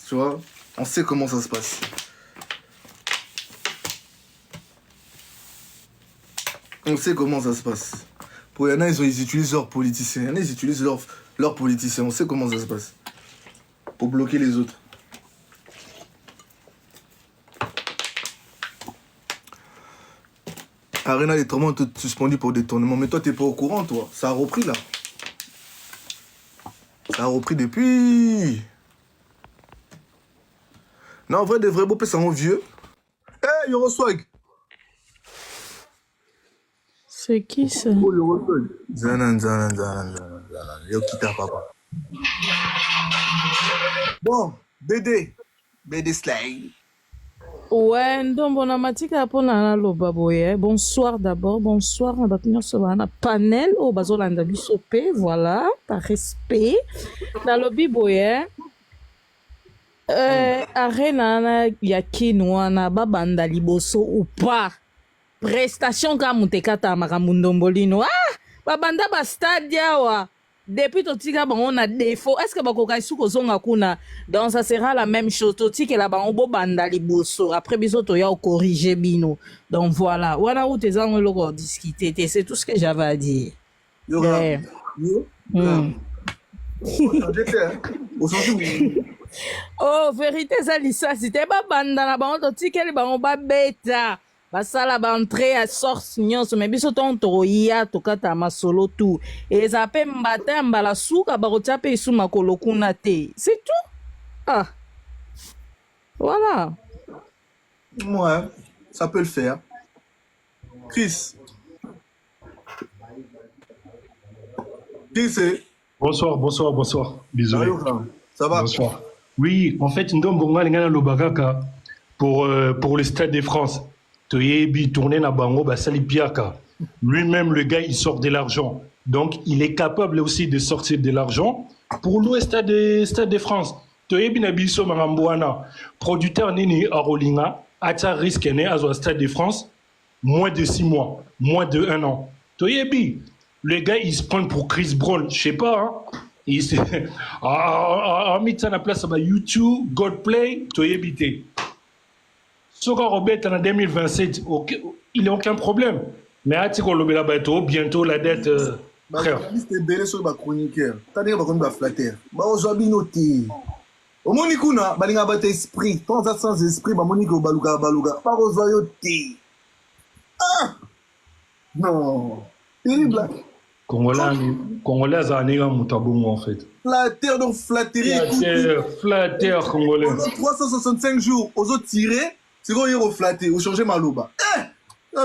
Tu vois, on sait comment ça se passe. On sait comment ça se passe. Pour il y en a, ils utilisent leurs politiciens. Il y en a, ils utilisent leurs politiciens. On sait comment ça se passe. Pour bloquer les autres. Arena est vraiment suspendu pour détournement. Mais toi, t'es pas au courant, toi. Ça a repris, là. Ça a repris depuis. Non, en vrai, des vrais beaux ça en vieux. Hey, Euroswag. C'est qui ça? Oh, Euroswag. Zanan. Yo, quitte papa. Bon, BD Slay. Ouais, donc bon, amatika pona loba boye. Bonsoir d'abord, bonsoir on va tenir sur un panel au bazolanda bisopé, voilà, par respect. Dans le biboye, arena ya kinwana babanda liboso ou pas. Prestation ka mutekata makamundombolino. Ah, babanda ba stadia wa. depuis totika bango na défaut est-ce que bakoka su kozonga kuna donc ça sera la même chose totikela bango bobanda liboso après biso toya corriger bino donc voilà wana où tes ans eloko discuter c'est tout ce que j'avais à dire. Yeah. Oh vérité eza lisasi te babanda na bango totikeli bango babeta basala baentrée ya sorce nyonso me biso ntongo tokoya tokata masolo tu eza mpe mbata ya mbala suka bakotia mpe esu makolo kuna te c'est tout. Ah voilà. Ouais, ça peut le faire. Chris. Qui c'est? Bonsoir. Désolé. Ça va? Bonsoir. Oui, en fait, Ndombonga Lingana Lobakaka pour le Stade de France. Toyebi tourné na bango basali piaka. Lui-même, le gars, il sort de l'argent. Donc, il est capable aussi de sortir de l'argent pour louer Stade de France. Toyebi na biso marambouana. Producteur nini Arolinga, ata risque né à Stade de France, moins de 6 mois, moins de 1 an. Toyebi, le gars, il se prend pour Chris Brown, je sais pas, hein. Il s'est mis ça à la place à YouTube, Godplay, Toyebité. Soka Robert en 2027, il n'y a aucun problème. Mais à Tiko Lobela Bato, bientôt la dette. Frère. C'est belé sur ma chroniqueur. T'as dit qu'on va flatter. Bah, aujourd'hui, noté. Au Monikuna, balinga bat esprit. Tant ça sans esprit, bah, Moniko baluga. Pas aux oyotés. Ah! Non. Terrible. Congolais, ça n'est pas moutabou, en fait. Flatteur, donc flatterie. Flatteur, Congolais. 365 jours, aux autres tirés, c'est quoi, ils ont flatté, ils ont changé ma loba. Ah,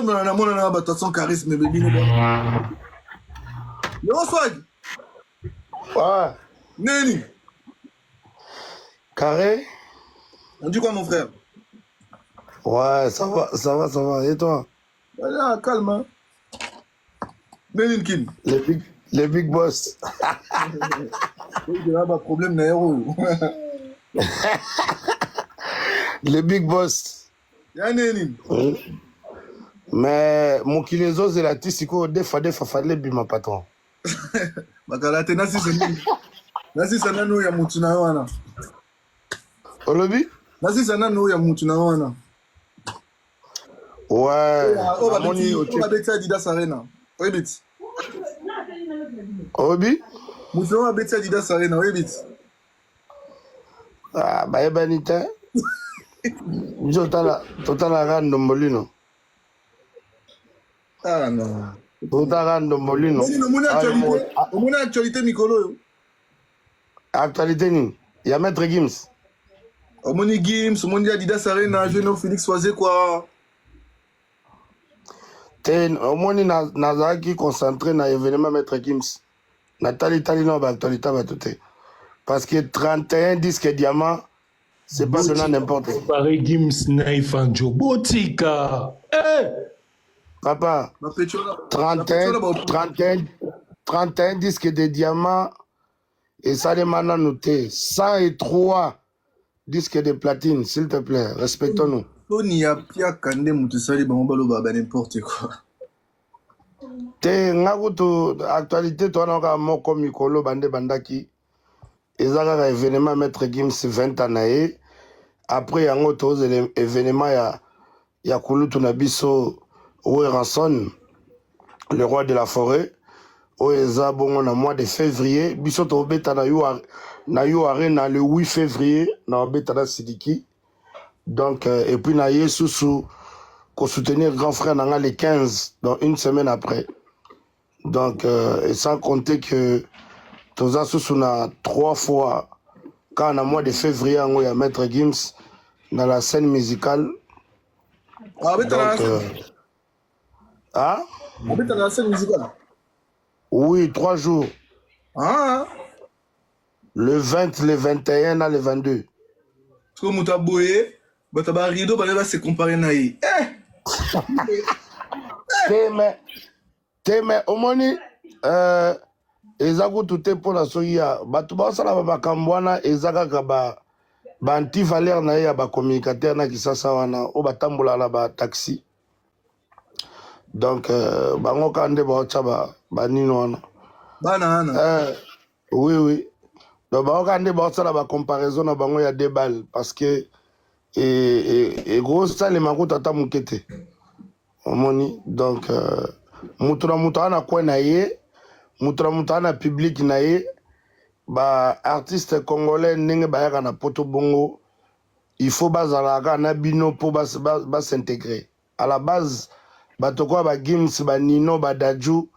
mais on a un son charisme, bébé. Le swag. Ouais. Neni. Carré. On dit quoi, mon frère? Ouais, ça va. Et toi? Allez, calme, hein. Neni Kin. Les big boss. Il y a un problème, Nairo. Les big boss. Y'a Neni. Mais mon kilezo, c'est la tisiko, des fois, fallait bima patron. Bakalate, nasi sana no ya mutu na wana. Olobi? Nasi sana no ya mutu na wana. Ouais. On va bêter Adidas Arena. Oui, bit. Olobi? Mutu va bêter Adidas Arena. Oui, bit. Ah, bah, ebanite. Totala rando molino. Ah non. Rando molino. Si, on a actualité, Mikolo. Actualité, ni. Il y a Maître Gims. Omoni Gims, Omoni Adidas Arena, Geno Félix Soisé, quoi. Omoni Nazaki concentré dans l'événement Maître Gims. Nathalie Talino, actualité, va tout. Parce que 31 disques diamants, c'est pas donné n'importe qui. Pareil, Gims, Naïfanjo, Botika. Papa, 31 disques de diamants et ça demande à noter 103 disques de platine, s'il te plaît, respectons-nous. Tony a Pia Kande Moutousali Bambalo Baba n'importe quoi. Te ngakutu actualité toi n'as moko mikolo bande bandaki ezaka événement Maître Gims 20 ans après yango toz événement ya kulutu na biso Ranson, le roi de la forêt, au bongo na mois de février, biso to beta na yo arena le 8 février, na beta na Sidiki. Donc et puis na Yesusu ko soutenir grand frère na le 15, donc une semaine après. Donc et sans compter que toza susu na 3 fois quand na mois de février on y a Maître Gims dans la scène musicale. Ah, donc, ah? On est dans la scène musicale. Oui, 3 jours. Ah. Le 20, le 21, le 22. Parce que Mouta Boye, Bataba Rido, va se comparer naï. Teme, omoni, ezaku tout pour la soya. Batuba sala bakambwana ezaka ba anti-valeur na ya ba communicateur na kisasa wana o batambola la ba taxi. Donc bango kande ba otsa ba nino wana. Banana. Oui. Donc, on a ça la comparaison na bango ya 2 balles parce que et gros ça les mango tata mukete. Omoni donc mutura na kwa na ye, mutura na public na ye, ba artiste congolais ndenge ba yaka na poto bongo, il faut bazalaka na bino pour ba s'intégrer. À la base bato kwa ba Gims ba Nino ba Daju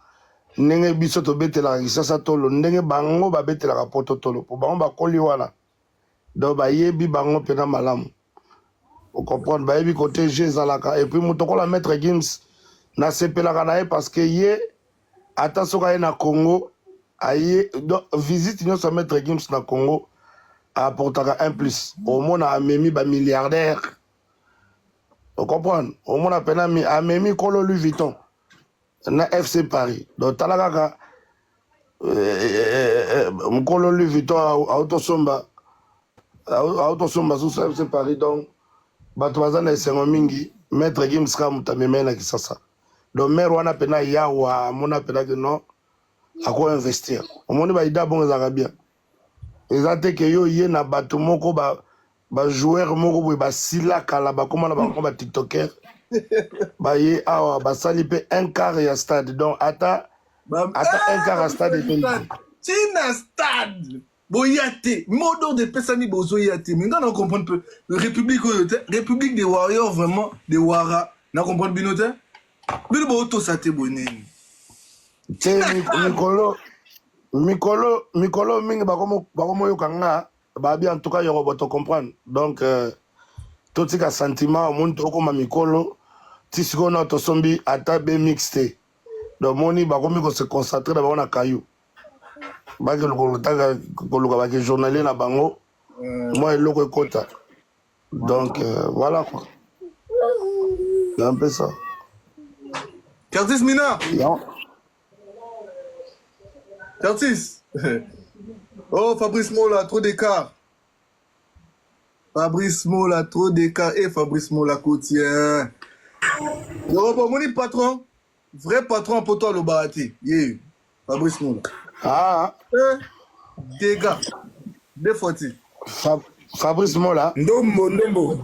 ndenge biso to betela kisasa tolo ndenge bango ba betela poto tolo pour bango ba koli wana. Donc ba yebi bango pena malamu. Vous comprenez, bah yebi côté Zalaka et puis mutoko la maître Gims na sepelaka na ye parce que ye ata soka ye na Congo aye donc visite nyonso maître Gims na Congo apportaka un plus au monde amemi ba milliardaire. Vous comprenez, au monde apena amemi kolo Louis Vuitton na FC Paris donc talaka mkolo Louis Vuitton autosomba sous FC Paris donc bato baza na esengo mingi maître Gims ka mutameme na kisasa donc maire wana pena yawa mona pena que non ako investir omoni ba ida bongo ezaka bien ezate ke yo ye na bato moko ba joueur moko boye basila kala bakoma na bango ba tiktoker ba ye awa basali pe un quart ya stade donc ata un quart ya stade tina stade boyate modo de pesami bozoyate mais on comprend peu république des warriors vraiment des wara na comprendre binote bino boto sate boneni te mikolo mingi bakomo yokanga babi en tout cas yoko boto comprendre donc totika sentiment omuntu okoma mikolo tisiko na tosombi ata be mixte donc moni bakomi ko se concentrer na bango na kayu baki koluka baki journalier na bango moi eloko ekota donc voilà quoi c'est un peu ça. Curtis Mina Curtis oh Fabrice Mola trop d'écart et Fabrice Mola quotient mon patron vrai patron pour toi le barati yeah Fabrice Mola dégâts des fortis Fabrice Mola Ndombo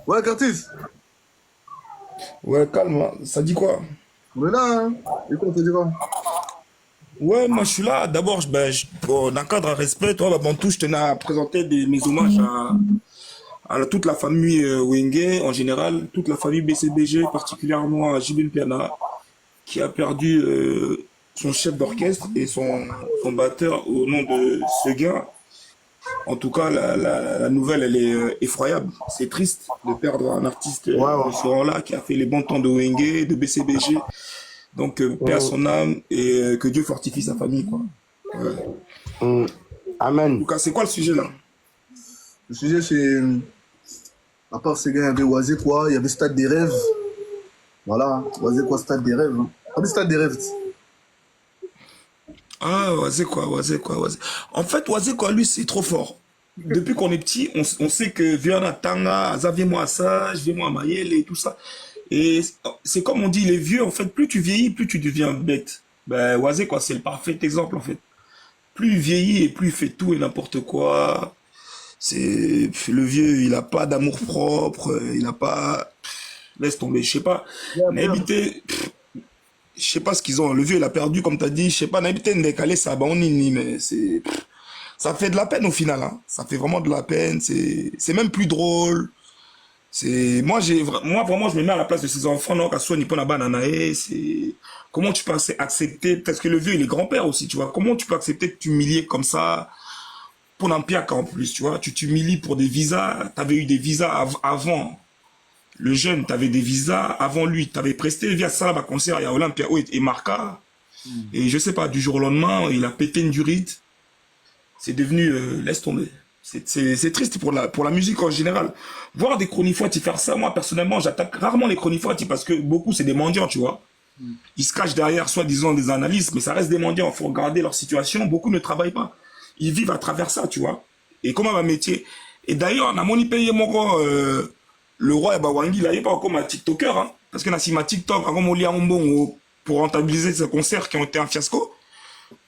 ouais Curtis ouais calme ça dit quoi on est là hein et quoi ça dit quoi ouais moi je suis là d'abord bon, dans le cadre de respect toi bah, bon tout je tenais à présenter mes hommages à toute la famille Wenge en général toute la famille BCBG particulièrement à Jibin Piana qui a perdu son chef d'orchestre et son batteur au nom de Seguin. En tout cas, la nouvelle, elle est effroyable. C'est triste de perdre un artiste de ce rang-là qui a fait les bons temps de Wenge, de BCBG. Donc, paix à son âme et que Dieu fortifie sa famille, quoi. Ouais. Amen. En tout cas, c'est quoi le sujet, là? Le sujet, c'est... À part Seguin, il y avait Oisé, quoi. Il y avait Stade des Rêves. Voilà. Oisé, quoi, Stade des Rêves. Hein. Ah, mais Stade des Rêves. Ah, Oisé quoi. En fait, Oisé quoi, lui, c'est trop fort. Depuis qu'on est petit, on sait que Viana Tanga, Azaviez-moi à ça, viens-moi à Mayel et tout ça. Et c'est comme on dit, les vieux, en fait, plus tu vieillis, plus tu deviens bête. Ben, Oisé quoi, c'est le parfait exemple, en fait. Plus il vieillit et plus il fait tout et n'importe quoi. C'est le vieux, il a pas d'amour propre, il a pas... Laisse tomber, je sais pas. N'habiter... Je sais pas ce qu'ils ont. Le vieux, il a perdu, comme tu as dit. Je sais pas, n'habiter décalé, ça, on ni, mais c'est. Ça fait de la peine au final. Hein. Ça fait vraiment de la peine. C'est même plus drôle. Moi, vraiment, je me mets à la place de ces enfants. Non, qu'à soit Nippon Bananae. C'est. Comment tu peux accepter. Parce que le vieux, il est grand-père aussi, tu vois. Comment tu peux accepter de t'humilier comme ça pour l'Empire en plus, tu vois. Tu t'humilies pour des visas. Tu avais eu des visas avant. Le jeune, tu avais des visas avant lui, tu avais presté via Salaba concert à Olympia et Marca. Et je sais pas, du jour au lendemain, il a pété une durite. C'est devenu, laisse tomber. C'est triste pour la musique en général. Voir des chronifoitis faire ça, moi personnellement, j'attaque rarement les chronifoitis parce que beaucoup c'est des mendiants, tu vois. Ils se cachent derrière soi-disant des analystes, mais ça reste des mendiants. Il faut regarder leur situation. Beaucoup ne travaillent pas. Ils vivent à travers ça, tu vois. Et comment un métier. Et d'ailleurs, on a moni payé mon le roi Bawangi, il a pas comme un TikToker, hein, parce que si ma TikTok, pour rentabiliser ces concerts qui ont été un fiasco,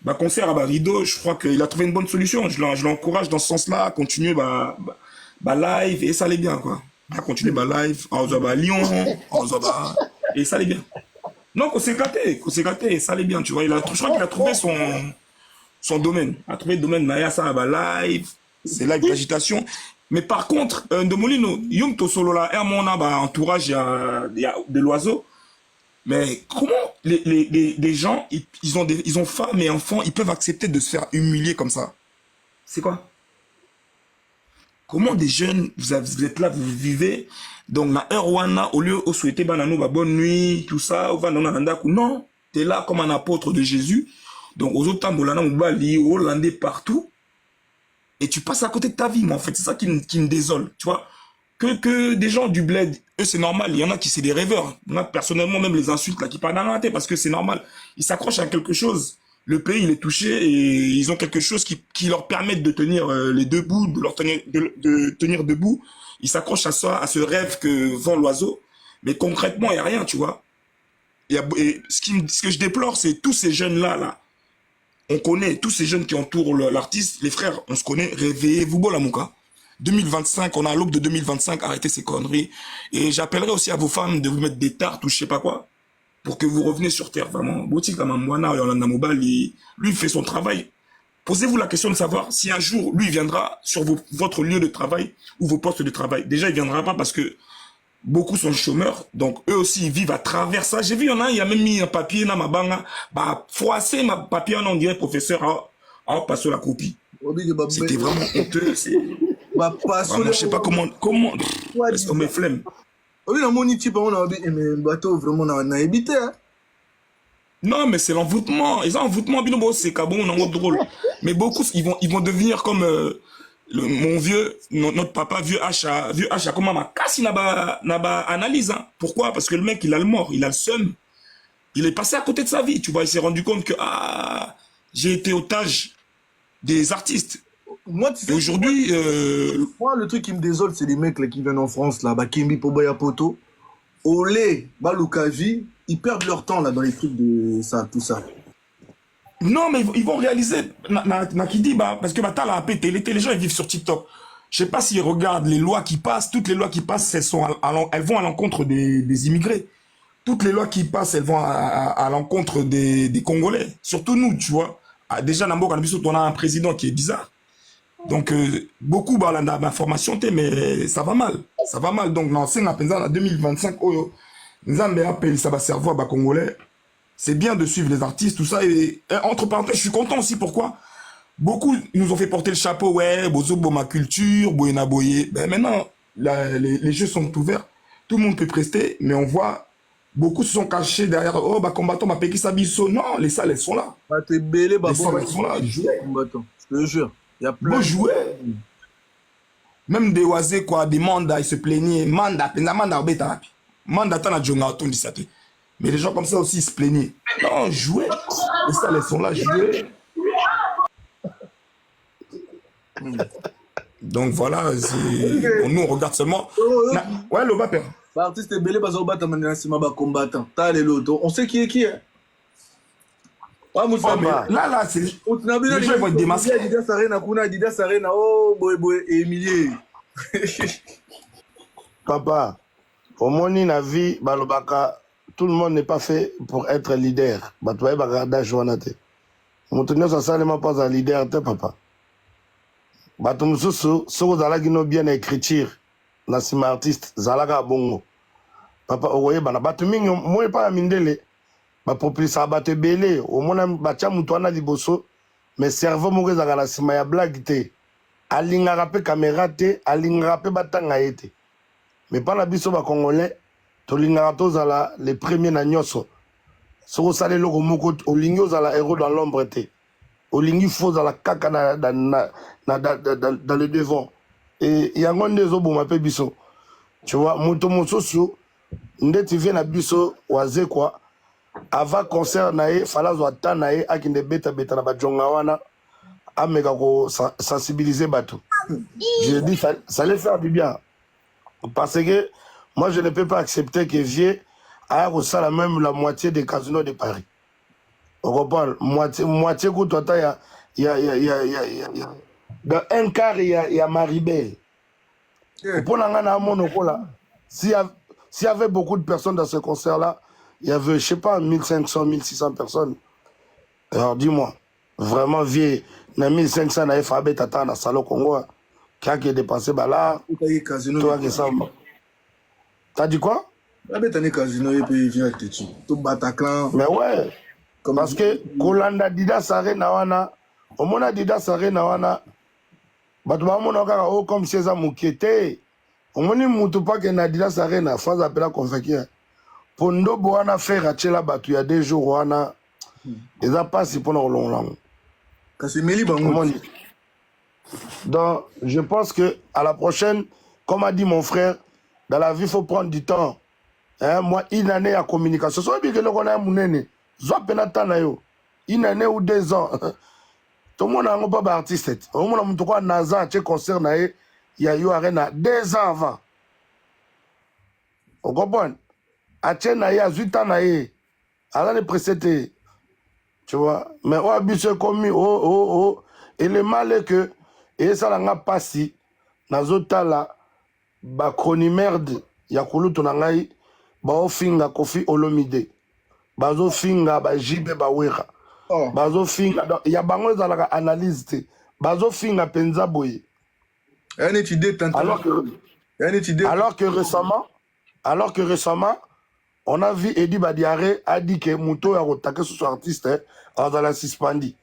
bah, concert à Barido, je crois qu'il a trouvé une bonne solution. Je l'encourage dans ce sens-là à continuer live et ça allait bien, quoi. À continuer live, à Lyon, et ça allait bien. Non, qu'on s'est gâté, et ça allait bien, tu vois. Je crois qu'il a trouvé son domaine. Il a trouvé le domaine, Naya, ça va live, c'est live d'agitation. Mais par contre, Ndomolino, Yum Tosolola, Hermona, entourage, il y a de l'oiseau. Mais comment les gens, ils ont femmes et enfants, ils peuvent accepter de se faire humilier comme ça? C'est quoi? Comment des jeunes, vous êtes là, vous vivez, donc na Erwana, au lieu de souhaiter bonne nuit, tout ça, non, tu es là comme un apôtre de Jésus. Donc aux autres Tambolana, Mubali, Hollandais partout. Et tu passes à côté de ta vie, moi, en fait. C'est ça qui me désole, tu vois. Que des gens du bled, eux, c'est normal. Il y en a qui, c'est des rêveurs. Moi, personnellement, même les insultes, là, qui parlent dans la tête, parce que c'est normal. Ils s'accrochent à quelque chose. Le pays, il est touché et ils ont quelque chose qui leur permet de tenir les deux bouts, de tenir debout. Ils s'accrochent à ça, à ce rêve que vend l'oiseau. Mais concrètement, il n'y a rien, tu vois. Et ce que je déplore, c'est tous ces jeunes-là, là. On connaît tous ces jeunes qui entourent l'artiste. Les frères, on se connaît. Réveillez-vous, Bolamouka. 2025, on a à l'aube de 2025, arrêtez ces conneries. Et j'appellerai aussi à vos femmes de vous mettre des tartes ou je sais pas quoi, pour que vous reveniez sur terre, vraiment. Boutique à Mamouana, Yolanda Mobali, lui, il fait son travail. Posez-vous la question de savoir si un jour, lui, viendra sur votre lieu de travail ou vos postes de travail. Déjà, il viendra pas parce que beaucoup sont chômeurs, donc eux aussi, ils vivent à travers ça. J'ai vu, il y en a un mis un papier dans ma banga, froisser ma papier, on dirait professeur, passer la copie. C'était vraiment honteux, je sais pas comment, est-ce qu'on me flemme. Oui, la monite, on a un bateau vraiment, on a évité, hein. Non, mais c'est l'envoûtement. Et ça, l'envoûtement, c'est cabon, on en drôle. Mais beaucoup, ils vont devenir comme mon vieux, notre papa, vieux H, comment ma casse, n'a pas analyse. Hein. Pourquoi? Parce que le mec, il a le mort, il a le seum. Il est passé à côté de sa vie, tu vois. Il s'est rendu compte que, j'ai été otage des artistes. Moi, tu sais, et aujourd'hui, moi, le truc qui me désole, c'est les mecs là, qui viennent en France, là, Kimbi, Poboya Poto, Olé, Balukavi, ils perdent leur temps là dans les trucs de ça, tout ça. Non, mais ils vont réaliser, parce que t'as la pété, les gens ils vivent sur TikTok. Je sais pas s'ils regardent les lois qui passent, toutes les lois qui passent, elles vont à l'encontre des immigrés. Toutes les lois qui passent, elles vont à l'encontre des Congolais. Surtout nous, tu vois. Déjà, on a un président qui est bizarre. Donc, beaucoup d'informations, mais ça va mal. Ça va mal. Donc, dans 2025, Nzambe appelle, ça va servir à Congolais. C'est bien de suivre les artistes, tout ça. Et entre parenthèses, je suis content aussi. Pourquoi? Beaucoup nous ont fait porter le chapeau. Ouais, Bozo, ma culture, Boyena Boye. Ben maintenant, les jeux sont ouverts. Tout le monde peut prester, mais on voit, beaucoup se sont cachés derrière. Oh, combattant, ma Peki Sabiso. Non, les salles, elles sont là. Les salles, elles sont là. Ils jouent. Je te jure. Il y a plein de jouer. Même des oisés, quoi, des mandats, ils se plaignaient. Manda, t'as Djonga, mais les gens comme ça aussi, ils se plaignaient. Non, jouer. Les salles, elles sont là, jouer. Donc voilà, nous, on regarde seulement. Ouais, le bas, père. L'artiste est belé parce qu'on bat un combattant. T'as les lotos. On sait qui est qui, hein. Là, c'est. Les gens vont être démasqués. Adidas Arena, oh, boy, Emilie. Papa, au moins, dans la vie, tout le monde n'est pas fait pour être leader. Tu vas regarder Joanate. Montenegro, ça ne sert pas un leader, papa. Si vous avez bien écriture, dans ces artistes, vous avez bongo. Papa, vous voyez, moi, pas mindele. Population abate belé au mona bacha mutu wana liboso mais cerveau moko ezaka na sima ya blague te alingaka pe caméra te alingaka pe batanga ete mais pas na biso ba congolais tolingaka tozala les premiers na nyonso soko sala eloko moko olingi ozala héros dans l'ombre te olingi fo ozala kaka dans le devant et yango nde ezoboma pe biso tu vois moto mosusu nde tu viens na biso waze quoi. Avant concert nae fala zo ata nae akinde beta na bajonga wana ameka ko sensibiliser bateau. Je dis ça allait faire du bien parce que moi je ne peux pas accepter que Vieux a reçu même la moitié des casinos de Paris. On comprend. Moitié coup, toi, dans un quart, il y a Maribel. Pour s'il y avait beaucoup de personnes dans ce concert-là, il y avait, je sais pas, 1500, 1600 personnes. Alors dis-moi, vraiment vieux, na 1500 na FAB tata na salon Congo, qui a dépensé là, toi qui ça. T'as dit quoi? Casino et puis vient Tétu. Tout Bataclan. Mais ouais, parce que Kolanda Dida Sare Nawana, au mona Dida Sare Nawana, Batuma Monaka, oh, comme si ça moukiete. Au moni Moutupa que Nadida Sare na phase appelée à convaincre. Pondo Boana fait Rachela Batu, il y a 2 jours, Wana, ils n'ont pas si pour nous long. Donc, je pense que à la prochaine, comme a dit mon frère, dans la vie, il faut prendre du temps. Hein, moi, une année à communication. So, bien que nous connaissons mon aîné, une année ou 2 ans. Tout le monde n'a pas d'artiste. Au moins, on a Naza, tu concert, il y a eu 2 ans avant. Vous comprenez? À Tchenaïa, 8 ans, à l'année précédente. Tu vois? Mais on a bu ce commis, et le mal est que, et ça n'a pas si, dans l'autre là, ba merde, yakulu tonangai, ba ofinga Kofi Olomide, ba finga ba jibe ba wera, ba finga, ya bango zalaka analyse, ba finga penza boye. Alors que récemment, on a vu Eddie Badiare a dit que Mouto a attaqué sur son artiste, dans la suspendi.